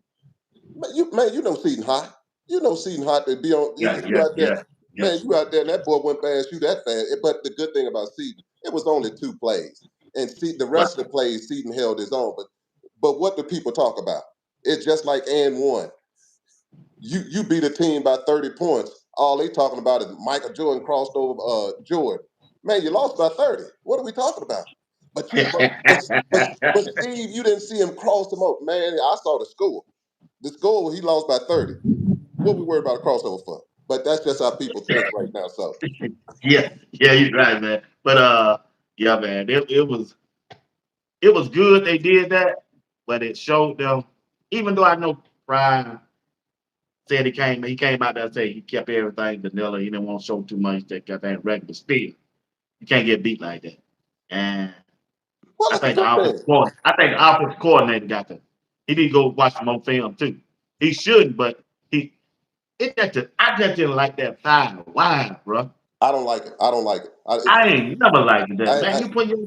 man, you know Seaton hot. You know Seaton hot to be on. Yeah, You yeah, out there, yeah, yeah. man. You out there, and that boy went past you that fast. But the good thing about Seaton, it was only two plays, and see the Right. rest of the plays, Seaton held his own. But what do people talk about? It's just like and one. You beat a team by 30 points. All they talking about is Michael Jordan crossed over Jordan. Man, you lost by 30. What are we talking about? But you but Steve, you didn't see him cross him over. Man, I saw the score. The score he lost by 30. What we worried about a crossover for? But that's just how people think right now. So Yeah, yeah, you're right, man. But yeah, man, it was good they did that, but it showed them. Even though I know Prime said he came out there and said he kept everything vanilla. He didn't want to show too much. That got that regular. Still, you can't get beat like that. And well I it's a think the good offensive thing. coordinator, I think the offensive coordinator got the. He need to go watch some more film too. He shouldn't, but I just didn't like that five wide, bro. I don't like it. I don't like it. I ain't never liked that, man. I You put your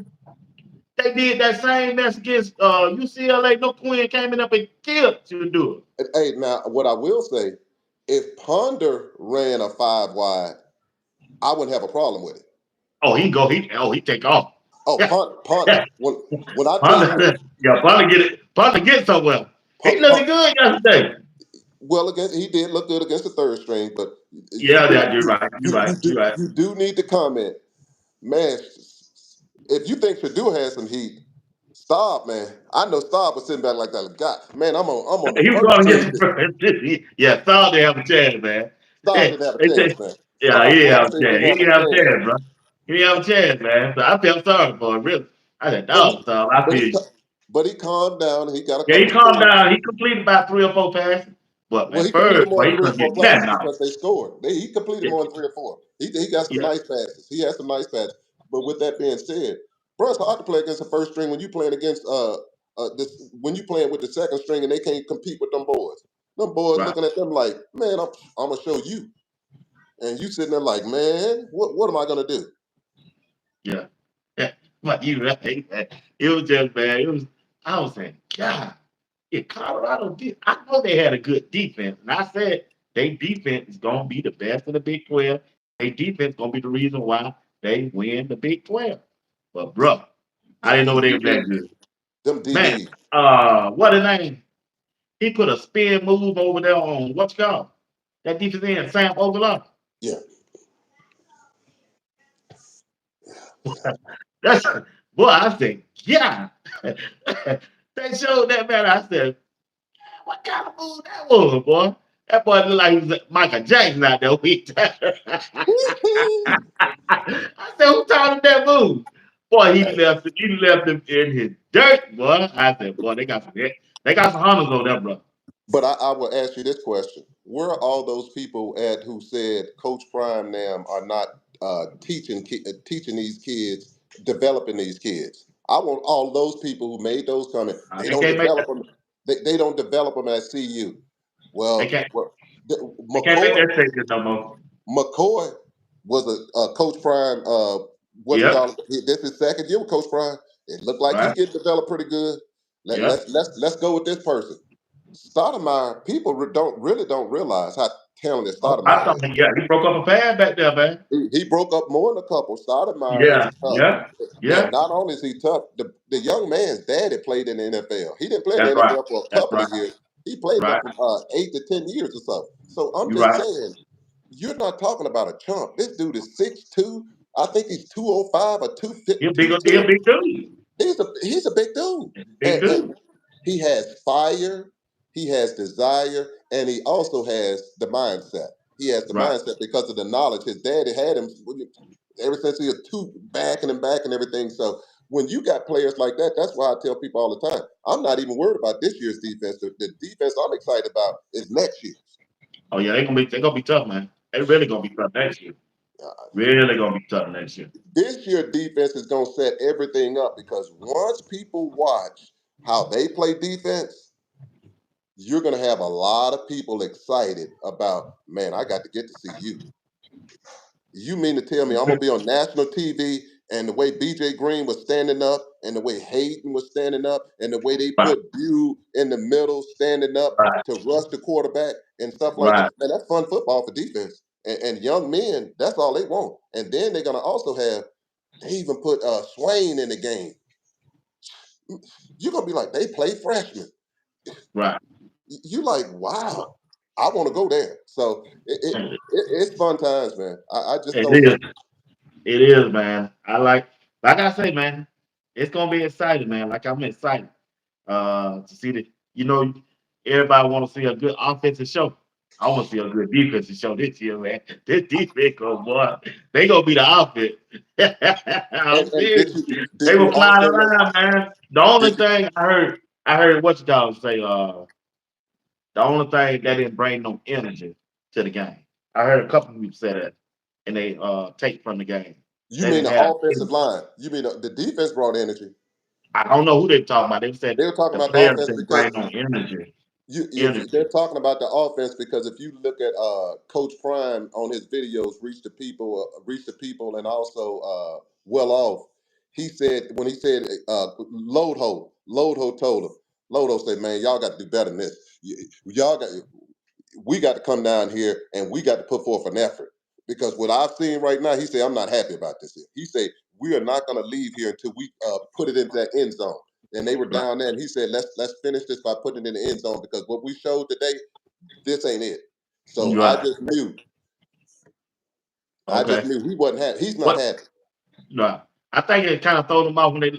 They did that same mess against UCLA. No Quinn came in up and killed you to do it. hey, now what I will say, if Ponder ran a five wide, I wouldn't have a problem with it. Oh, he take off. Oh, Yeah. punt. Yeah. When I tell you, Punter get it. Punter get somewhere. He punt, looked good yesterday. well, against he did look good against the third string, but Yeah, yeah, you're right. You're right. You're right. you do need to comment, man. If you think Shador has some heat, stop, man. I know Stop was sitting back like that. God, man, I'm on the He was first going team. to get yeah, thought they have a chance, man. Stop They didn't have a say, chance, man. yeah, he Stop, didn't boy, I have a said chance. didn't He have a didn't have a chance. chance, bro. He didn't have a chance, man. So I felt sorry for him, really. I said, But dog, so I but feel you. but he calmed down. He got a Yeah, he couple of calmed scores. down. He completed about 3 or 4 passes. But Well, at he completed first, more boy, than he three or couldn't four get passes nothing out. because they scored. He completed Yeah, more than three or four. He got some yeah, nice passes. He has some nice passes. But with that being said, bro, it's hard to play against the first string when you playing against this when you playing with the second string and they can't compete with them boys. Them boys right. looking at them like, man, I'm gonna show you. And you sitting there like, man, what am I gonna do? Yeah. Yeah. But you right, man. It was just bad. I was saying, God, if Colorado did, I know they had a good defense. And I said their defense is gonna be the best in the Big 12. Their defense gonna be the reason why they win the Big 12. But bro, I didn't Them know they were that DBs, good. them Man, DBs. what his name? He put a spin move over there on what's called that defense end, Sam Ogullah. Yeah, That's boy. I said, yeah. They showed that man. I said, what kind of move that was, boy? That boy looked like he was Michael Jackson out there. I said, who taught him that move? Boy, he left him in his dirt, boy. I said, boy, they got some hunters on that, bro. But I will ask you this question: where are all those people at who said Coach Prime Nam are not teaching these kids, developing these kids? I want all those people who made those comments. They They don't can't make develop that. them. They don't develop them at CU. They Well, can't. They can't make McCoy that statement no more. McCoy was a Coach Prime. What you Yep. call it? This is second year with Coach Prime. It looked like he Right. getting developed pretty good. Yep. Let's go with this person. Stoudemire, people don't realize how talented Oh, I Stoudemire thought, is. yeah, he broke up a fan back there, man. He broke up more than a couple. Stoudemire Yeah. is tough. Yeah. And Yeah. not only is he tough, the young man's daddy played in the NFL. He didn't play in the That's right. NFL for a That's couple right. of years. He played there Right. for 8 to 10 years or so. So I'm You're just right. saying, you're not talking about a chump. This dude is 6'2". I think he's 205 or He a 210. big dude. He's a big dude. Big And dude. he has fire, he has desire, and he also has the mindset. He has the Right. mindset because of the knowledge. His daddy had him ever since he was two, backing him back and everything. So when you got players like that, that's why I tell people all the time, I'm not even worried about this year's defense. The defense I'm excited about is next year's. Oh yeah, they gonna be tough, man. They really gonna be tough next year. Really gonna be tough next year. This year defense is going to set everything up because once people watch how they play defense, you're going to have a lot of people excited about, man, I got to get to see you. You mean to tell me I'm going to be on national TV and the way BJ Green was standing up and the way Hayden was standing up and the way they Right. put Bew in the middle standing up Right. to rush the quarterback and stuff like that? Right. Man, that's fun football for defense. And young men, that's all they want. And then they're going to also have, they even put Swain in the game. You're going to be like, they play freshman. Right. You like, wow, I want to go there. So it's fun times, man. I just It don't is. know. It is, man. Like I say, man, it's gonna be exciting, man. Like I'm excited to see the you know, everybody wanna see a good offensive show. I want to see a good defensive show this year, man. This defense, oh boy, they gonna be the offense. I'm And serious. did They you were flying also know? around, man. The only Did you, thing I heard what you call say, the only thing that didn't bring no energy to the game. I heard a couple of people say that and they take from the game. you They mean didn't the have offensive line? You mean the defense brought energy? I don't know who they talking about. They said They were talking the about the players offense didn't because bring no energy. they're Energy. talking about the offense because if you look at Coach Prime on his videos, reach the people, and also well off. He said when he said Load Ho told him. Lodo said, "Man, y'all got to do better than this. Y'all got we got to come down here and we got to put forth an effort because what I've seen right now, he said, I'm not happy about this. He said, we are not going to leave here until we put it into that end zone. And they were Right. down there, and he said, let's finish this by putting it in the end zone because what we showed today, this ain't it. So Right. I Okay. just knew he wasn't happy. He's not What? happy. Right. I think it kind of throw them off when they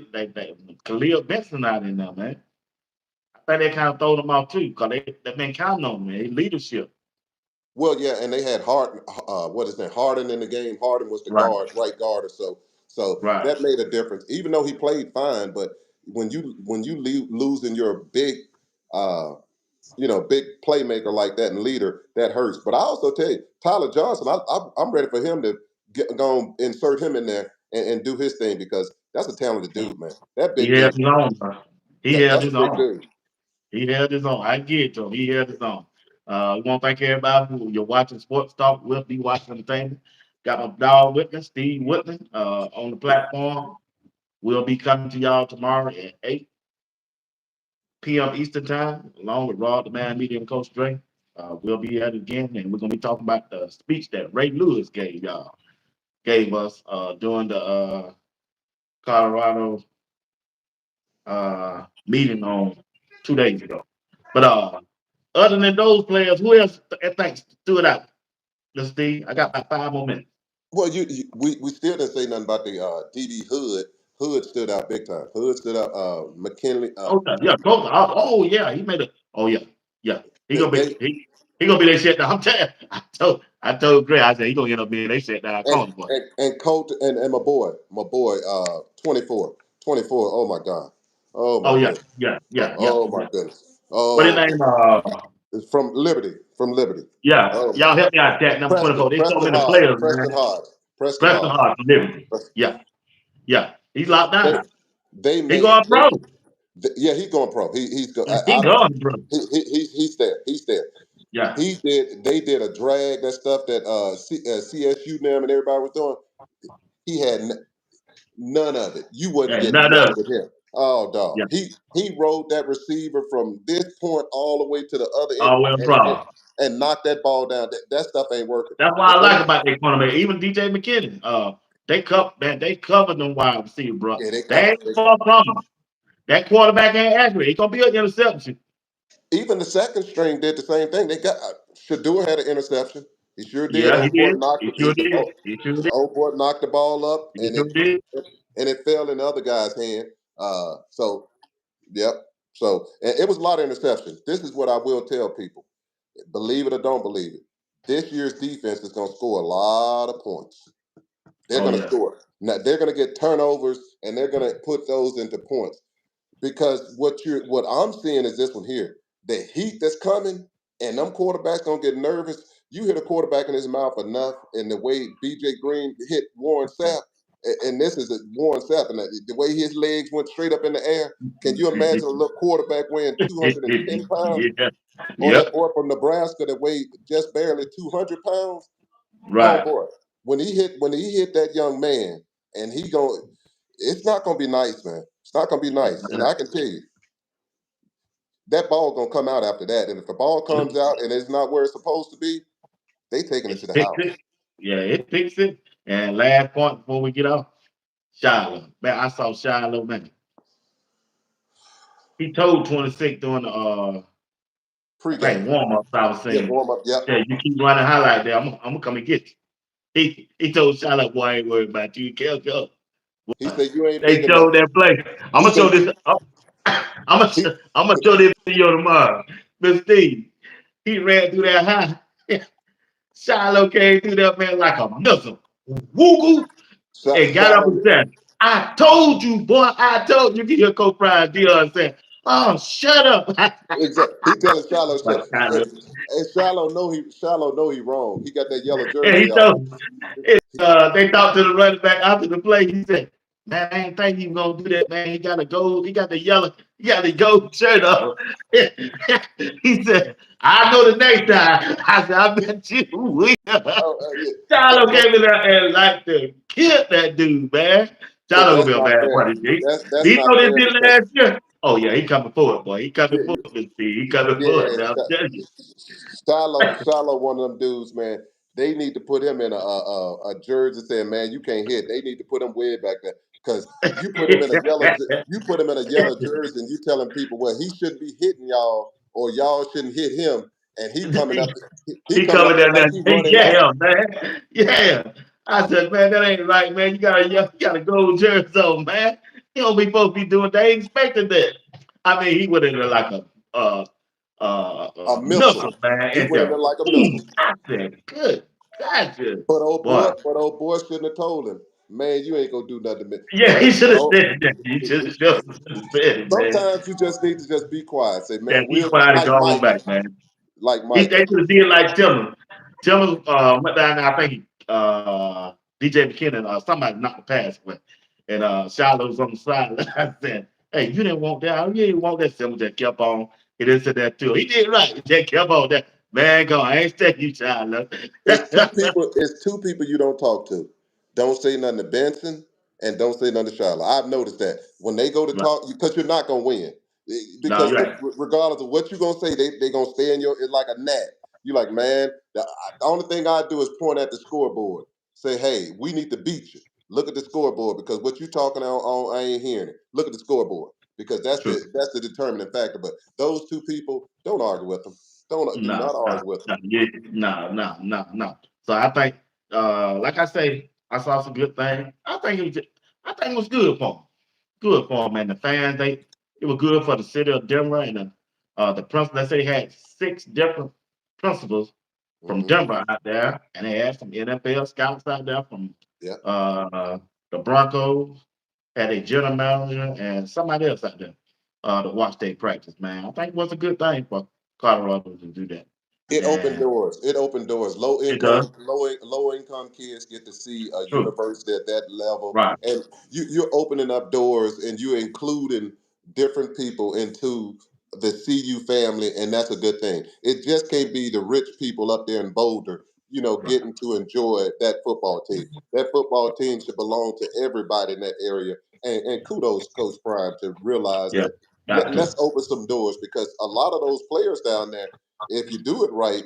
Khalil Benson out in there, man. I think they kind of throw them off too because they've been counting on him, man. His leadership. Well, yeah, and they had Harden. What is that? Harden in the game. Harden was the Right. guard, right guard, or so. So Right. that made a difference. Even though he played fine, but when you losing your big, uh, big playmaker like that and leader, that hurts. But I also tell you, Tyler Johnson, I'm ready for him to go and insert him in there and do his thing because that's a talented dude, man. That He big held dude, his own, bro. He held that's a his big own. dude. He held his own. I get it to him. He held his own. We want to thank everybody who you're watching Sports Talk with me, watching Entertainment. Got my dog with me, Steve Whitman, on the platform. We'll be coming to y'all tomorrow at 8 p.m. Eastern Time, along with Rod, the Man Media, and Coach Dre. We'll be at it again, and we're going to be talking about the speech that Ray Lewis gave us during the Colorado meeting on 2 days ago. But other than those players, who else thinks stood out? Let's see. I got about 5 more minutes. Well, we still didn't say nothing about the DD Hood. Hood stood out big time. Hood stood out. McKinley. Oh yeah, yeah, close. Oh yeah, he made it. Oh yeah, yeah. He They, gonna be they he gonna be that shit. I'm telling. I told Gray. I said he gonna end up being they shit down and corner boy. and Colt and my boy, 24, 24. Oh my God. Oh Oh my yeah, goodness. yeah, yeah, yeah, Oh my yeah. goodness. What his Oh, name? it's from Liberty. From Liberty. Yeah, Oh, y'all help me out. That number Preston. 24. They so Preston many Hodge. players, Preston man. Hodge. Preston Preston Hodge. Hart from Liberty. Preston. Yeah, yeah. He's locked They down. they He made going pro. yeah, he's going pro. He's go. He I don't. going pro. He's there. He's there. Yeah, He did. They did a drag that stuff that CSU them and everybody was doing. He had none of it. You wouldn't and get none of nothing it. with him. Oh dog. Yeah, He rode that receiver from this point all the way to the other end all well pro. and knocked that ball down. That stuff ain't working. That's what If I they like about their cornerback. Even DJ McKinnon. They man, they covered them wide receiver, bro. yeah, they They covered. ain't far from him. That quarterback ain't accurate. He gonna be an interception. Even the second string did the same thing. They got Shadur had an interception. He sure did. Yeah, he Old boy did. knocked He sure did. oh, He sure did. old boy knocked the ball up, He sure did. and it fell in the other guy's hand. So yep. So and it was a lot of interceptions. This is what I will tell people: believe it or don't believe it. This year's defense is going to score a lot of points. They're Oh going to yeah. score. Now they're going to get turnovers, and they're going to put those into points because what I'm seeing is this one here. The heat that's coming, and them quarterbacks gonna get nervous. You hit a quarterback in his mouth enough, and the way BJ Green hit Warren Sapp, and this is a Warren Sapp, and the way his legs went straight up in the air. Can you imagine a little quarterback weighing 210 pounds, Yeah. or that Yep. boy from Nebraska that weighed just barely 200 pounds? Oh Right. boy, when he hit that young man, and he going, it's not gonna be nice, man. It's not gonna be nice, and I can tell you that ball gonna come out after that. And if the ball comes out and it's not where it's supposed to be, they taking it It to the fix house. it. Yeah, it fix it. And last point before we get off, Shiloh. Man, I saw Shiloh, man. He told 26 during the I think Pre-game. warm ups I was Yeah, saying. warm up. Yep. Yeah, you keep running highlight there. I'm gonna come and get you. He told Shiloh, boy, I ain't worried about you. Go. He said you ain't They big enough. showed that play. I'm He gonna show said this. he I'm gonna show this video tomorrow. Miss Steve, he ran through that high. Shiloh came through that man like a missile. Woo and got up and Shiloh. said, I told you, boy, I told you. You hear Coach Pride Dion saying, oh, shut up. Exactly. He telling Shiloh But shit. Shiloh, And Shiloh know he wrong. He got that yellow and jersey he on. told they talked to the running back after the play. He said, man, I ain't think he was gonna do that, man. He got the yellow, he got the gold shirt on. He said, I know the next time. I said, I bet you will. Oh, yeah. Shiloh came in there and like to kill that dude, man. But Shiloh gonna that's be a not bad fair. buddy. That's He know not this fair did because last year. Oh yeah, he coming for it, boy. He coming yeah, for it, Mr. Steve. He coming for it. yeah, Now I'm telling you. Shiloh, one of them dudes, man. They need to put him in a jersey saying, "Man, you can't hit." They need to put him way back there because you put him in a yellow jersey, and you telling people, well, he shouldn't be hitting y'all, or y'all shouldn't hit him, and he He coming up coming there down like there he and say, running laps. yeah, man. Yeah. I said, man, that ain't right, man. You got a gold jersey on, man. You don't be supposed to be doing that. They expected that. I mean, he would have been like a A missile. missile, man. He And would have said, been like a boom. missile. I said, good. Gotcha. But Boy. old boy shouldn't have told him, man, you ain't gonna do nothing to me. Yeah, he should have Oh, said that. He just said it, man. sometimes you just need to just be quiet. Say, Yeah, man, he we'll quiet and like go on Mike, back, man. like He Mike. they should have did like Tillman. Tillman went down there, I think DJ McKinnon, somebody knocked the pass away. And Shiloh was on the side. I said, hey, you didn't want that. You didn't want that. Tillman just kept on. He didn't say that too. He did right. He just kept on that. Man, go on. I ain't staying you, Shiloh. It's two people. It's two people you don't talk to. Don't say nothing to Benson and don't say nothing to Charlotte. I've noticed that when they go to Right. talk, because you're not gonna win. No, Because you're right. regardless of what you're gonna say, they gonna stay in your. It's like a gnat. You like, man. The only thing I do is point at the scoreboard. Say, hey, we need to beat you. Look at the scoreboard because what you talking on I ain't hearing it. Look at the scoreboard because True. that's the determining factor. But those two people, don't argue with them. Don't do No, not no, argue with them. no, yeah, no. So I think like I say, I saw some good things. I think it was good for him. Good for him, man. The fans, it was good for the city of Denver and the principal. Let's say they had 6 different principals from Hmm. Denver out there, and they had some NFL scouts out there from Yeah. uh, the Broncos, had a general manager and somebody else out there to watch their practice, man. I think it was a good thing for Colorado to do that. It opened And doors. It opened doors. it does. Low income kids get to see a True. university at that level, Right. and you're opening up doors, and you're including different people into the CU family, and that's a good thing. It just can't be the rich people up there in Boulder, Right. getting to enjoy that football team. That football team should belong to everybody in that area. And kudos, Coach Prime, to realize Yeah. that Got to. let's open some doors because a lot of those players down there, if you do it right,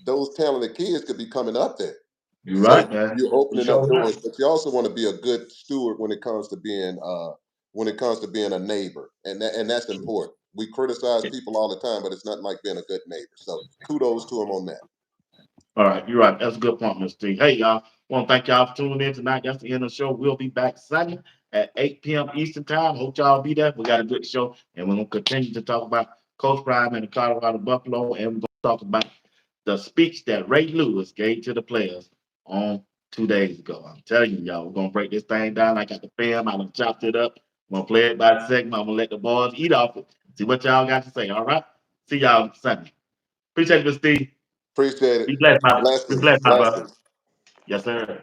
those talented kids could be coming up there. You're right, So man. you're You opening up sure right. doors, but you also want to be a good steward when it comes to being a neighbor, and that's True. important. We criticize people all the time, but it's nothing like being a good neighbor. So kudos to him on that. All right, you're right. That's a good point, Mr. T. Hey, y'all. Want to thank y'all for tuning in tonight. That's the end of the show. We'll be back Sunday at 8 p.m. Eastern Time. Hope y'all be there. We got a good show, and we're going to continue to talk about Coach Prime and the Colorado Buffalo, and we're going to talk about the speech that Ray Lewis gave to the players on 2 days ago. I'm telling you, y'all, we're going to break this thing down. I got the film. I done chopped it up. I'm going to play it by segment. I'm going to let the boys eat off it. See what y'all got to say. All right? See y'all Sunday. Appreciate you, Mr. Steve. Appreciate it. Be blessed, my Blessings, brother. blessings. Yes, sir.